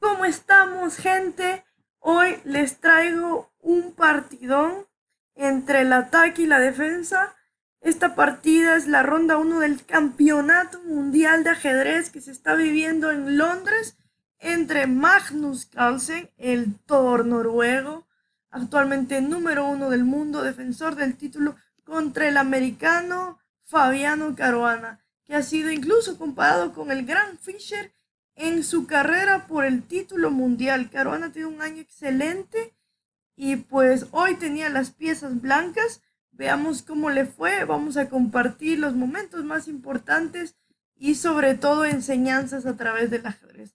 ¿Cómo estamos, gente? Hoy les traigo un partidón entre el ataque y la defensa. Esta partida es la ronda 1 del Campeonato Mundial de Ajedrez que se está viviendo en Londres entre Magnus Carlsen, el Thor noruego, actualmente número 1 del mundo, defensor del título, contra el americano Fabiano Caruana, que ha sido incluso comparado con el gran Fischer en su carrera por el título mundial. Caruana tiene un año excelente y pues hoy tenía las piezas blancas. Veamos cómo le fue. Vamos a compartir los momentos más importantes y sobre todo enseñanzas a través del ajedrez.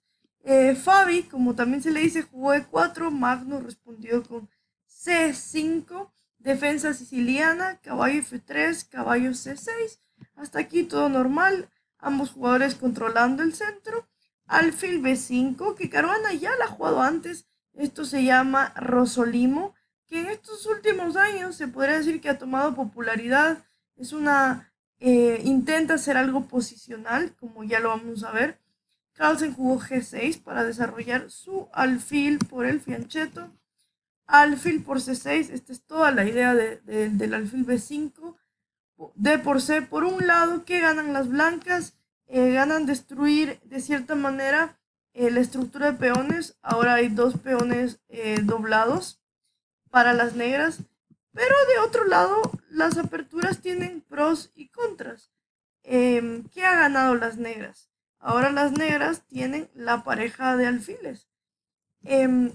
Fabi, como también se le dice, jugó E4. Magnus respondió con C5, defensa siciliana, caballo F3, caballo C6. Hasta aquí todo normal, ambos jugadores controlando el centro. Alfil B5, que Caruana ya la ha jugado antes. Esto se llama Rosolimo, que en estos últimos años se podría decir que ha tomado popularidad. Es una intenta hacer algo posicional, como ya lo vamos a ver. Carlsen jugó G6 para desarrollar su alfil por el fianchetto. Alfil por C6, esta es toda la idea del alfil B5. D por C, por un lado, ¿qué ganan las blancas? Ganan destruir de cierta manera la estructura de peones. Ahora hay dos peones doblados para las negras. Pero de otro lado, las aperturas tienen pros y contras. ¿Qué ha ganado las negras? Ahora las negras tienen la pareja de alfiles.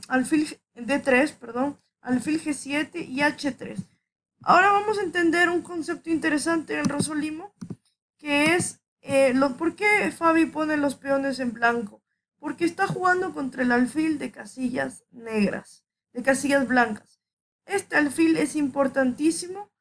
Alfil D3, perdón, alfil G7 y H3. Ahora vamos a entender un concepto interesante en Rosolimo, que es por qué Fabi pone los peones en blanco. Porque está jugando contra el alfil de casillas negras, de casillas blancas. Este alfil es importantísimo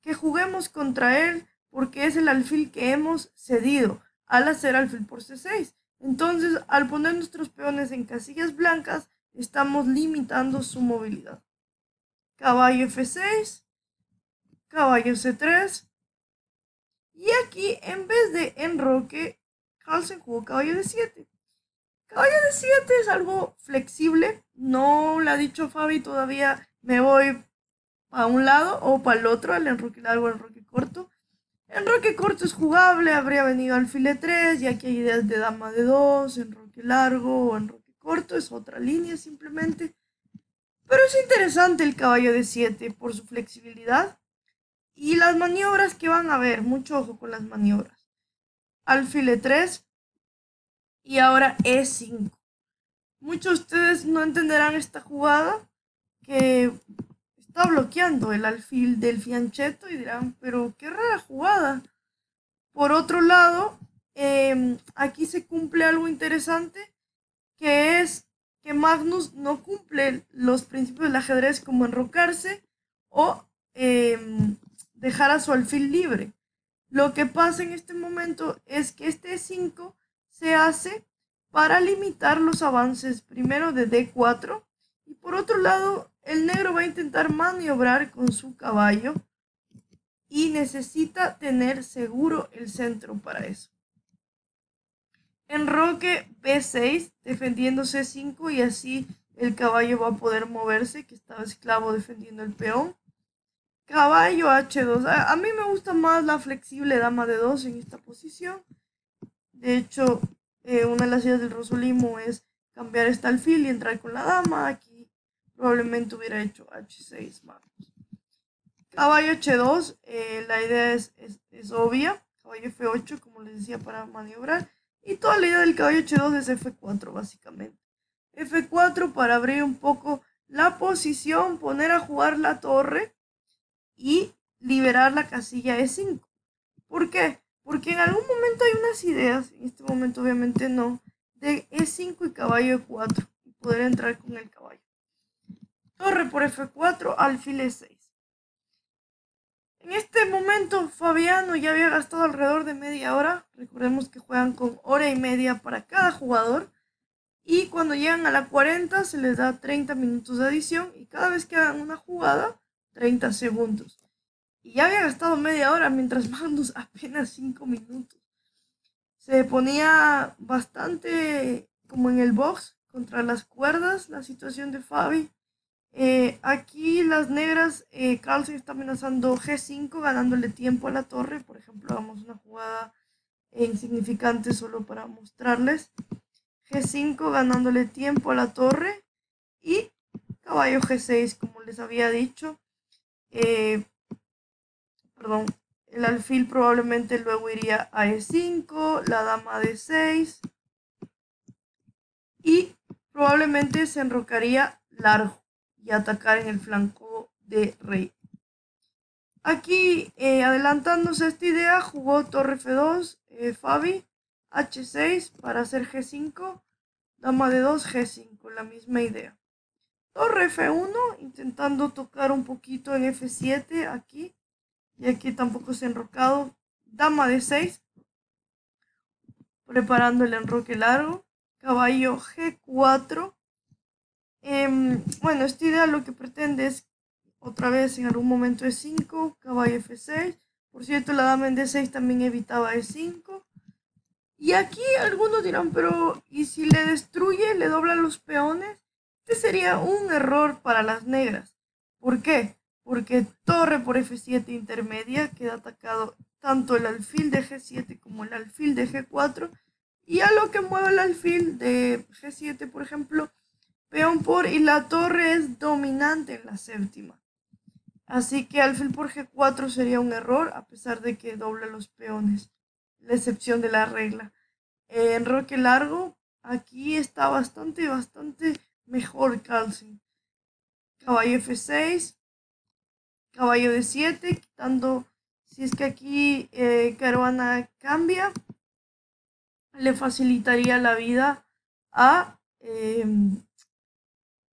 que juguemos contra él porque es el alfil que hemos cedido al hacer alfil por C6. Entonces, al poner nuestros peones en casillas blancas, estamos limitando su movilidad. Caballo F6, caballo C3. Y aquí, en vez de enroque, Carlsen jugó caballo de 7. Caballo de 7 es algo flexible. No le ha dicho Fabi todavía me voy a un lado o para el otro, el enroque largo o el enroque corto. El enroque corto es jugable, habría venido alfil E3, y aquí hay ideas de dama de 2, enroque largo o enroque corto, es otra línea simplemente. Pero es interesante el caballo de 7 por su flexibilidad. Y las maniobras que van a ver, mucho ojo con las maniobras. Alfil E3 y ahora E5. Muchos de ustedes no entenderán esta jugada que está bloqueando el alfil del fianchetto y dirán, pero qué rara jugada. Por otro lado, aquí se cumple algo interesante, que es que Magnus no cumple los principios del ajedrez como enrocarse o dejar a su alfil libre. Lo que pasa en este momento es que este E5 se hace para limitar los avances primero de D4 y por otro lado el negro va a intentar maniobrar con su caballo y necesita tener seguro el centro para eso. Enroque B6 defendiendo C5 y así el caballo va a poder moverse, que estaba esclavo defendiendo el peón. Caballo H2. A mí me gusta más la flexible dama de 2 en esta posición. De hecho, una de las ideas del Rosolimo es cambiar este alfil y entrar con la dama. Aquí probablemente hubiera hecho H6 más. Caballo H2, la idea es obvia. Caballo F8, como les decía, para maniobrar. Y toda la idea del caballo H2 es F4, básicamente. F4 para abrir un poco la posición, poner a jugar la torre y liberar la casilla E5. ¿Por qué? Porque en algún momento hay unas ideas, en este momento obviamente no, de E5 y caballo E4 y poder entrar con el caballo. Torre por F4, alfil E6. En este momento Fabiano ya había gastado alrededor de media hora. Recordemos que juegan con hora y media para cada jugador. Y cuando llegan a la 40 se les da 30 minutos de adición. Y cada vez que hagan una jugada, 30 segundos. Y ya había gastado media hora mientras Magnus apenas 5 minutos. Se ponía bastante como en el box contra las cuerdas la situación de Fabi. Aquí las negras, Carlsen está amenazando G5 ganándole tiempo a la torre. Por ejemplo, hagamos una jugada insignificante solo para mostrarles. G5 ganándole tiempo a la torre y caballo G6 como les había dicho. Perdón, el alfil probablemente luego iría a E5, la dama a D6 y probablemente se enrocaría largo y atacar en el flanco de rey. Aquí, adelantándose a esta idea, jugó torre F2, Fabi, H6 para hacer G5, dama D2, G5, la misma idea. Torre F1, intentando tocar un poquito en F7 aquí, y aquí tampoco se ha enrocado. Dama D6, preparando el enroque largo. Caballo G4. Bueno, esta idea lo que pretende es otra vez en algún momento E5, caballo F6. Por cierto, la dama en D6 también evitaba E5. Y aquí algunos dirán, pero ¿y si le destruye, le dobla los peones? Este sería un error para las negras. ¿Por qué? Porque torre por F7 intermedia queda atacado tanto el alfil de G7 como el alfil de G4. Y a lo que mueve el alfil de G7, por ejemplo, peón por, y la torre es dominante en la séptima. Así que alfil por G4 sería un error, a pesar de que doble los peones. La excepción de la regla. Enroque largo, aquí está bastante mejor Carlsen. Caballo F6, caballo D7, quitando, si es que aquí Caruana cambia, le facilitaría la vida a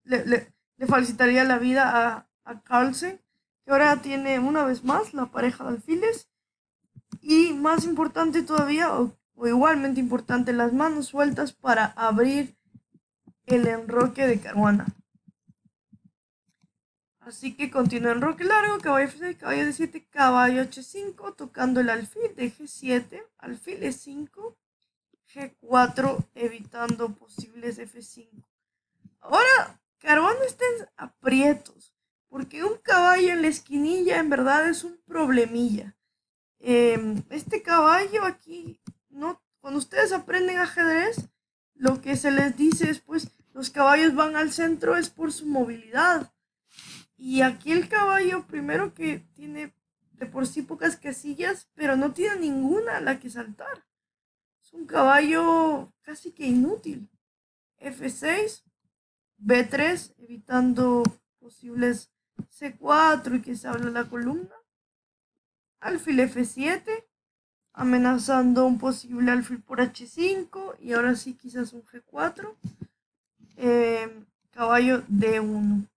le facilitaría la vida a Carlsen, que ahora tiene una vez más la pareja de alfiles. Y más importante todavía, o igualmente importante, las manos sueltas para abrir el enroque de Caruana. Así que continúa enroque largo, caballo F6, caballo D7, caballo H5, tocando el alfil de G7, alfil E5, G4, evitando posibles F5. Ahora, Caruana está en aprietos, porque un caballo en la esquinilla en verdad es un problemilla. Este caballo aquí, no, cuando ustedes aprenden ajedrez, lo que se les dice es pues los caballos van al centro es por su movilidad. Y aquí el caballo primero que tiene de por sí pocas casillas, pero no tiene ninguna a la que saltar. Es un caballo casi que inútil. F6, B3, evitando posibles C4 y que se abra la columna. Alfil F7, amenazando un posible alfil por H5 y ahora sí quizás un G4. Caballo D1.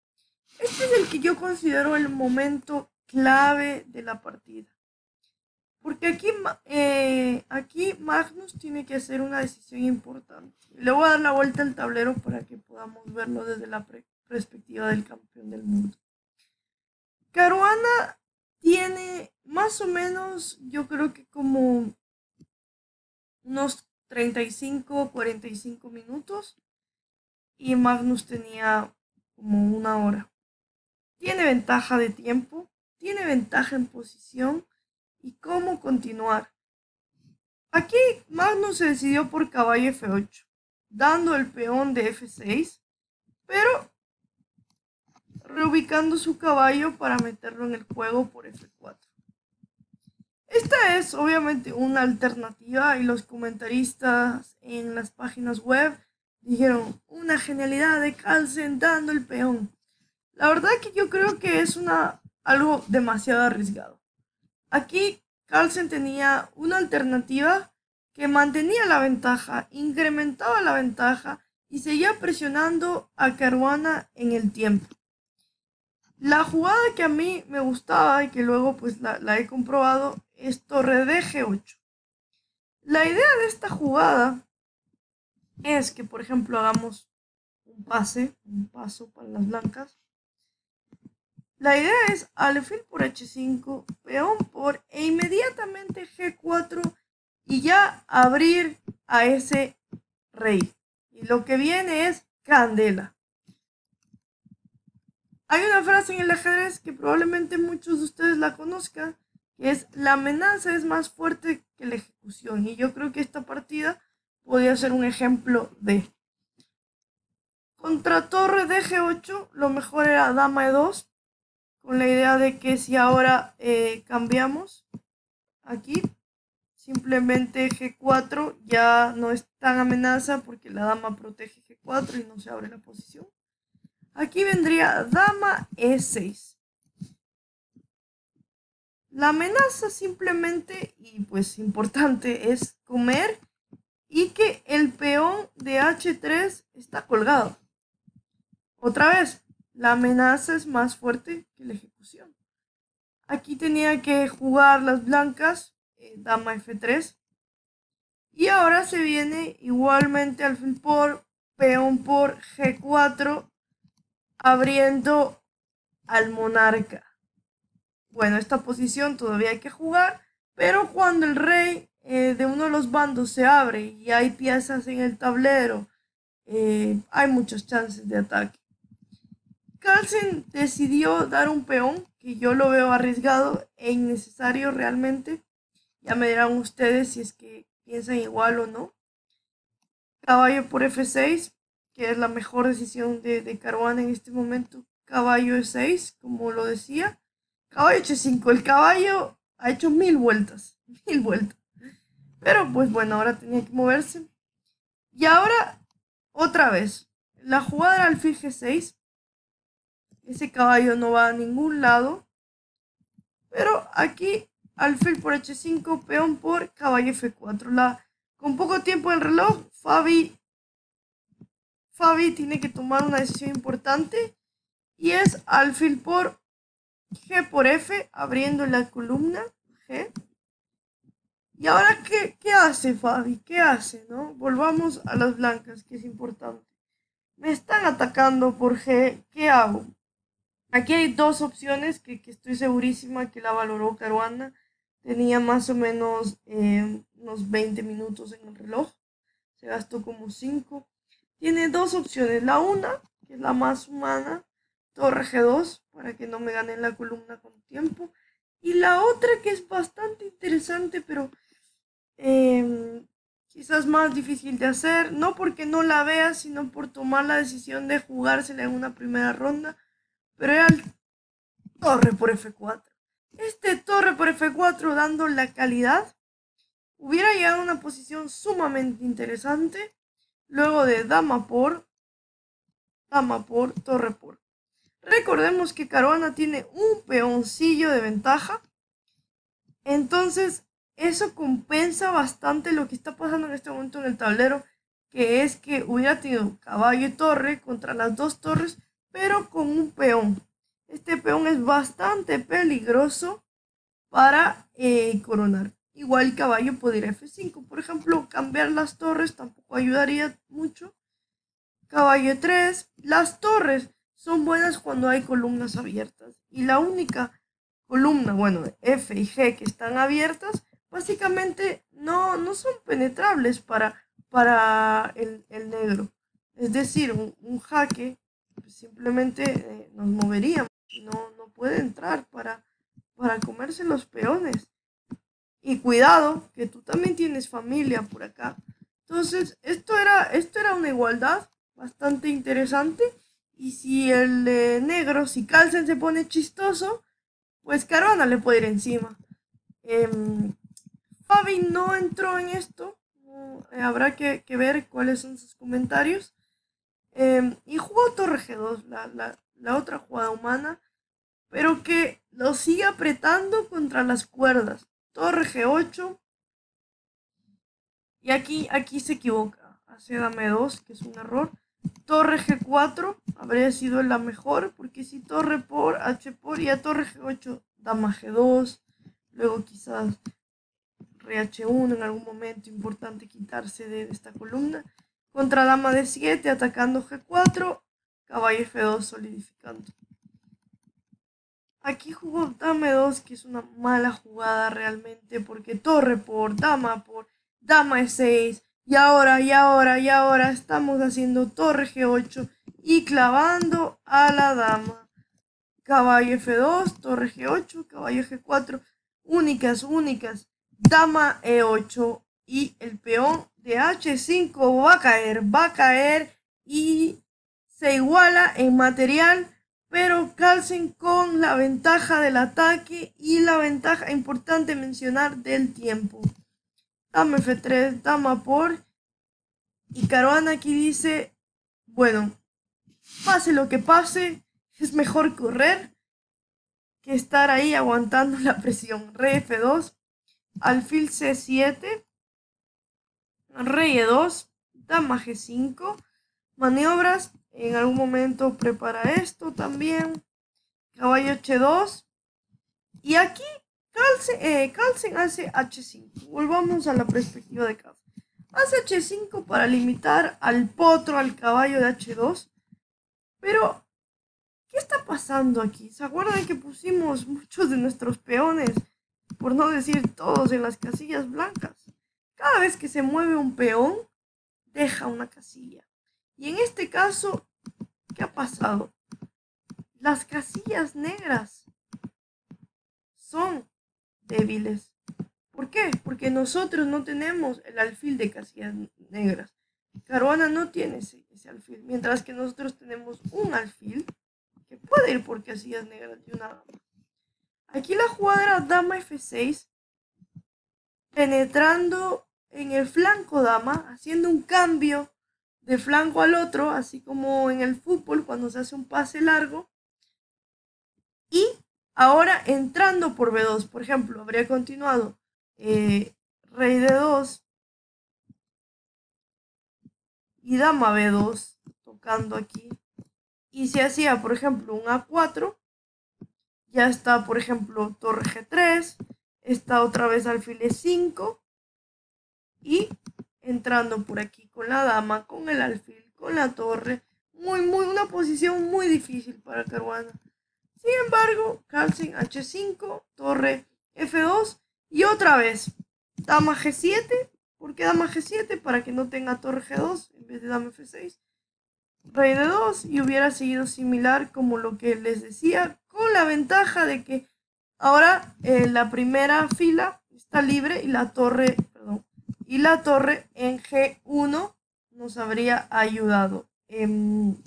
Este es el que yo considero el momento clave de la partida. Porque aquí Magnus tiene que hacer una decisión importante. Le voy a dar la vuelta al tablero para que podamos verlo desde la perspectiva del campeón del mundo. Caruana tiene más o menos, yo creo que como unos 35 o 45 minutos y Magnus tenía como una hora. Tiene ventaja de tiempo, tiene ventaja en posición y cómo continuar. Aquí Magnus se decidió por caballo F8, dando el peón de F6, pero reubicando su caballo para meterlo en el juego por F4. Esta es obviamente una alternativa y los comentaristas en las páginas web dijeron una genialidad de Carlsen dando el peón. La verdad que yo creo que es algo demasiado arriesgado. Aquí Carlsen tenía una alternativa que mantenía la ventaja, incrementaba la ventaja y seguía presionando a Caruana en el tiempo. La jugada que a mí me gustaba y que luego pues la he comprobado es torre de G8. La idea de esta jugada es que, por ejemplo, hagamos un paso para las blancas. La idea es alfil por H5, peón por e inmediatamente G4 y ya abrir a ese rey. Y lo que viene es candela. Hay una frase en el ajedrez que probablemente muchos de ustedes la conozcan, que es: la amenaza es más fuerte que la ejecución. Y yo creo que esta partida podría ser un ejemplo de. Contra torre de G8, lo mejor era dama E2, con la idea de que si ahora cambiamos aquí, simplemente G4 ya no es tan amenaza porque la dama protege G4 y no se abre la posición. Aquí vendría dama E6. La amenaza simplemente, y pues importante, es comer y que el peón de H3 está colgado. Otra vez, la amenaza es más fuerte que la ejecución. Aquí tenía que jugar las blancas, dama F3. Y ahora se viene igualmente alfil por peón por G4, abriendo al monarca. Bueno, esta posición todavía hay que jugar, pero cuando el rey de uno de los bandos se abre y hay piezas en el tablero, hay muchas chances de ataque. Carlsen decidió dar un peón que yo lo veo arriesgado e innecesario realmente. Ya me dirán ustedes si es que piensan igual o no. Caballo por F6, que es la mejor decisión de Caruana en este momento. Caballo E6, como lo decía. Caballo H5, el caballo ha hecho 1000 vueltas, 1000 vueltas. Pero pues bueno, ahora tenía que moverse. Y ahora, otra vez, la jugada era alfil G6. Ese caballo no va a ningún lado. Pero aquí, alfil por H5, peón por caballo F4. Con poco tiempo en el reloj, Fabi tiene que tomar una decisión importante. Y es alfil por G por F, abriendo la columna G. ¿Y ahora qué hace Fabi? ¿Qué hace? ¿No? Volvamos a las blancas, que es importante. Me están atacando por G. ¿Qué hago? Aquí hay dos opciones que estoy segurísima que la valoró Caruana. Tenía más o menos unos 20 minutos en el reloj. Se gastó como 5. Tiene dos opciones. La una, que es la más humana, torre G2, para que no me ganen la columna con tiempo. Y la otra que es bastante interesante, pero quizás más difícil de hacer, no porque no la vea, sino por tomar la decisión de jugársela en una primera ronda, pero era el torre por F4. Este torre por F4, dando la calidad, hubiera llegado a una posición sumamente interesante, luego de dama por, torre por. Recordemos que Caruana tiene un peoncillo de ventaja, entonces eso compensa bastante lo que está pasando en este momento en el tablero, que es que hubiera tenido caballo y torre contra las dos torres, pero con un peón. Este peón es bastante peligroso para coronar. Igual caballo podría F5. Por ejemplo, cambiar las torres tampoco ayudaría mucho. Caballo 3. Las torres son buenas cuando hay columnas abiertas. Y la única columna, bueno, F y G que están abiertas, básicamente no son penetrables para el negro. Es decir, un jaque pues, simplemente nos moveríamos. No puede entrar para comerse los peones. Y cuidado, que tú también tienes familia por acá. Entonces, esto era una igualdad bastante interesante. Y si el negro, si Carlsen se pone chistoso, pues Caruana le puede ir encima. Fabi no entró en esto. Habrá que ver cuáles son sus comentarios. Y jugó torre G2, la otra jugada humana, pero que lo sigue apretando contra las cuerdas. Torre G8. Y aquí se equivoca. Hace dame 2, que es un error. Torre G4 habría sido la mejor, porque si torre por, H por, y a torre G8, dama G2. Luego quizás rey H1 en algún momento importante quitarse de esta columna. Contra dama D7, atacando G4, caballo F2 solidificando. Aquí jugó dame 2, que es una mala jugada realmente, porque torre por, dama E6, Y ahora estamos haciendo torre G8 y clavando a la dama. Caballo F2, torre G8, caballo G4, únicas. Dama E8 y el peón de H5 va a caer y se iguala en material, pero Carlsen con la ventaja del ataque y la ventaja importante mencionar del tiempo. Dama F3, dama por, y Caruana aquí dice, bueno, pase lo que pase, es mejor correr que estar ahí aguantando la presión. Rey F2, alfil C7, rey E2, dama G5, maniobras, en algún momento prepara esto también, caballo H2, y aquí Carlsen hace H5. Volvamos a la perspectiva de Carlsen. Hace H5 para limitar al potro, al caballo de H2, pero ¿qué está pasando aquí? ¿Se acuerdan que pusimos muchos de nuestros peones, por no decir todos, en las casillas blancas? Cada vez que se mueve un peón, deja una casilla. Y en este caso, ¿qué ha pasado? Las casillas negras son débiles. ¿Por qué? Porque nosotros no tenemos el alfil de casillas negras. Caruana no tiene ese alfil, mientras que nosotros tenemos un alfil que puede ir por casillas negras de una dama. Aquí la jugada era dama F6, penetrando en el flanco dama, haciendo un cambio de flanco al otro, así como en el fútbol cuando se hace un pase largo. Y ahora entrando por B2, por ejemplo, habría continuado rey D2 y dama B2, tocando aquí. Y si hacía, por ejemplo, un A4, ya está, por ejemplo, torre G3, está otra vez alfil E5 y entrando por aquí con la dama, con el alfil, con la torre. Una posición muy difícil para Caruana. Sin embargo, Carlsen H5, torre F2 y otra vez dama G7. ¿Por qué dama G7? Para que no tenga torre G2 en vez de dama F6. Rey D2 y hubiera seguido similar como lo que les decía, con la ventaja de que ahora la primera fila está libre y la torre en G1 nos habría ayudado. En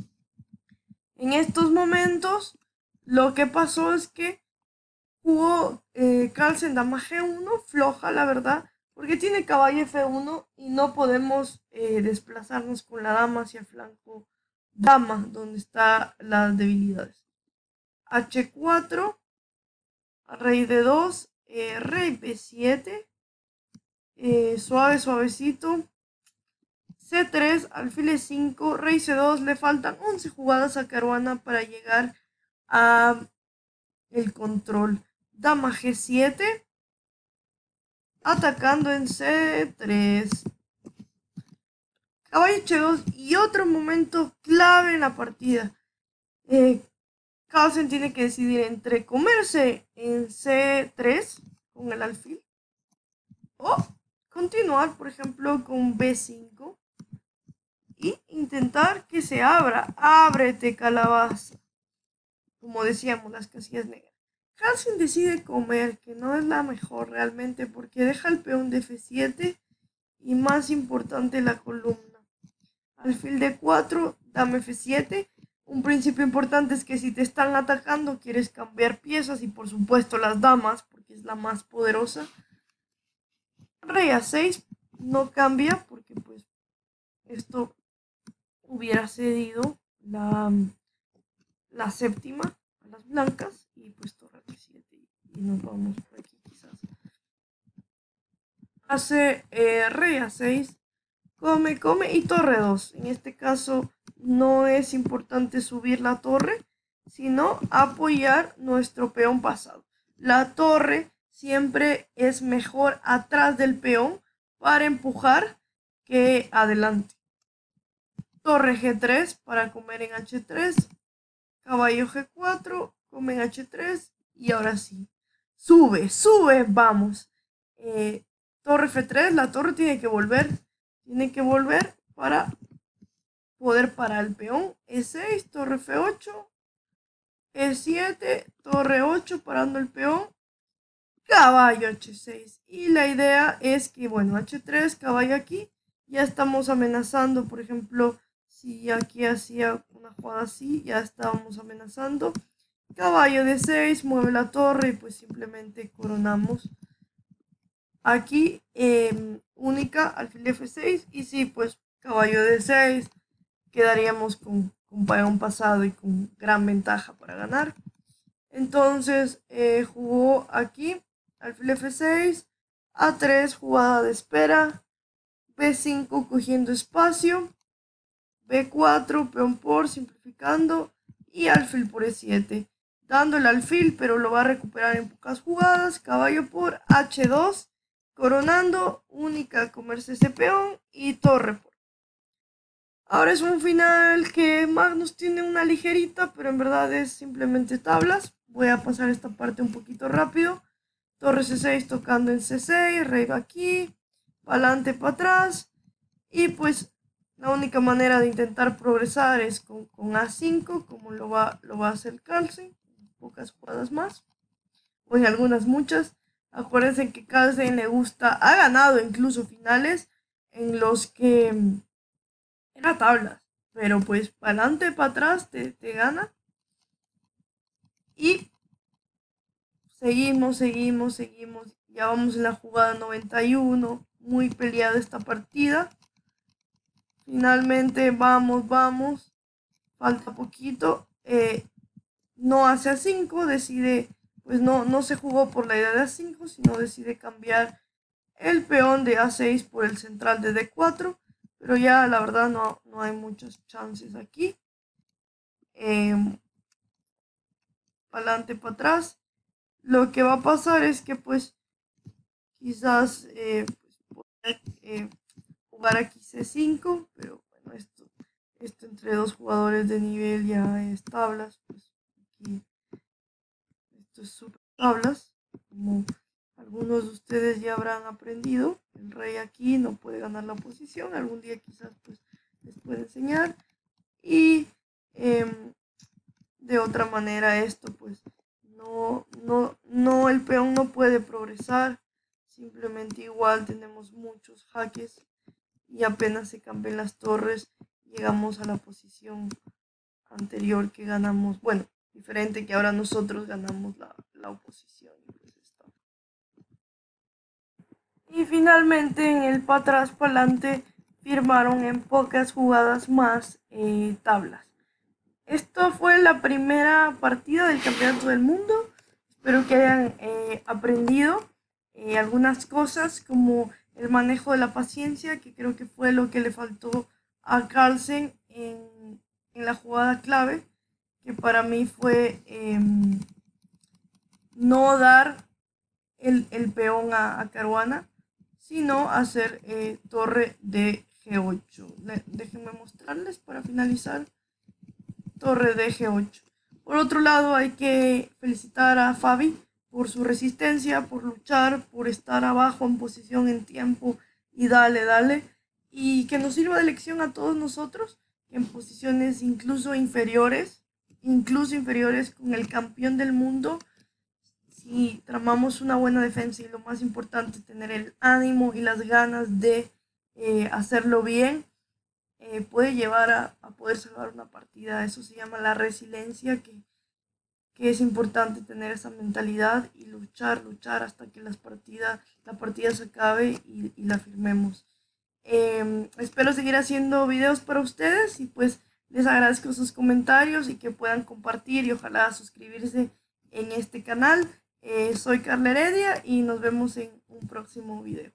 estos momentos lo que pasó es que jugó Carlsen dama G1, floja la verdad, porque tiene caballo F1 y no podemos desplazarnos con la dama hacia el flanco dama, donde están las debilidades. H4, rey D2, rey B7, suavecito. C3, alfil E5, rey C2, le faltan 11 jugadas a Caruana para llegar a el control. Dama G7, atacando en C3. Caballo H2 y otro momento clave en la partida. Carlsen tiene que decidir entre comerse en C3 con el alfil o continuar, por ejemplo, con B5 y intentar que se abra. Ábrete, calabaza. Como decíamos, las casillas negras. Carlsen decide comer, que no es la mejor realmente porque deja el peón de F7 y más importante la columna. Alfil D4, dama F7. Un principio importante es que si te están atacando quieres cambiar piezas y por supuesto las damas porque es la más poderosa. Rey A6 no cambia porque pues esto hubiera cedido la séptima a las blancas y pues torre F7 y nos vamos por aquí quizás. Hace rey A6, come y torre 2. En este caso no es importante subir la torre, sino apoyar nuestro peón pasado. La torre siempre es mejor atrás del peón para empujar que adelante. Torre G3 para comer en H3. Caballo G4, come en H3 y ahora sí. Sube, vamos. Torre F3, la torre tiene que volver tiene que volver para poder parar el peón. E6, torre F8, E7, torre 8 parando el peón, caballo H6. Y la idea es que, bueno, H3, caballo aquí, ya estamos amenazando, por ejemplo, si aquí hacía una jugada así, ya estábamos amenazando. Caballo D6, mueve la torre y pues simplemente coronamos. Aquí única, alfil F6 y sí, pues caballo D6, quedaríamos con peón pasado y con gran ventaja para ganar. Entonces jugó aquí alfil F6, A3, jugada de espera, B5 cogiendo espacio, B4, peón por, simplificando, y alfil por E7, dando el alfil, pero lo va a recuperar en pocas jugadas, caballo por H2, coronando, única comerse ese peón y torre por. Ahora es un final que Magnus tiene una ligerita, pero en verdad es simplemente tablas. Voy a pasar esta parte un poquito rápido. Torre C6 tocando en C6, rey va aquí, para adelante, para atrás, y pues la única manera de intentar progresar es con A5, como lo va a hacer Carlsen, pocas jugadas más, o en algunas muchas. Acuérdense que Carlsen le gusta, ha ganado incluso finales en los que era tablas, pero pues para adelante, para atrás te gana. Y seguimos, ya vamos en la jugada 91, muy peleada esta partida. Finalmente vamos, falta poquito, no hace A5, decide, pues no se jugó por la idea de A5, sino decide cambiar el peón de A6 por el central de D4, pero ya la verdad no hay muchas chances aquí. Para adelante, para atrás. Lo que va a pasar es que pues quizás jugar aquí C5, pero bueno, esto entre dos jugadores de nivel ya es tablas, pues aquí esto es super tablas, como algunos de ustedes ya habrán aprendido. El rey aquí no puede ganar la posición, algún día quizás pues les pueda enseñar. Y de otra manera esto pues el peón no puede progresar, simplemente igual tenemos muchos jaques y apenas se cambian las torres llegamos a la posición anterior que ganamos, bueno, diferente que ahora nosotros ganamos la oposición. Y finalmente en el para atrás para adelante firmaron en pocas jugadas más tablas. Esto fue la primera partida del Campeonato del Mundo. Espero que hayan aprendido algunas cosas como el manejo de la paciencia, que creo que fue lo que le faltó a Carlsen en la jugada clave, que para mí fue no dar el peón a Caruana, sino hacer torre de G8. Déjenme mostrarles para finalizar. Torre de G8. Por otro lado, hay que felicitar a Fabi por su resistencia, por luchar, por estar abajo en posición en tiempo y dale. Y que nos sirva de lección a todos nosotros en posiciones incluso inferiores con el campeón del mundo. Si tramamos una buena defensa y lo más importante, tener el ánimo y las ganas de hacerlo bien, puede llevar a poder salvar una partida. Eso se llama la resiliencia, que es importante tener esa mentalidad y luchar hasta que la partida se acabe y la firmemos. Espero seguir haciendo videos para ustedes y pues les agradezco sus comentarios y que puedan compartir y ojalá suscribirse en este canal. Soy Carla Heredia y nos vemos en un próximo video.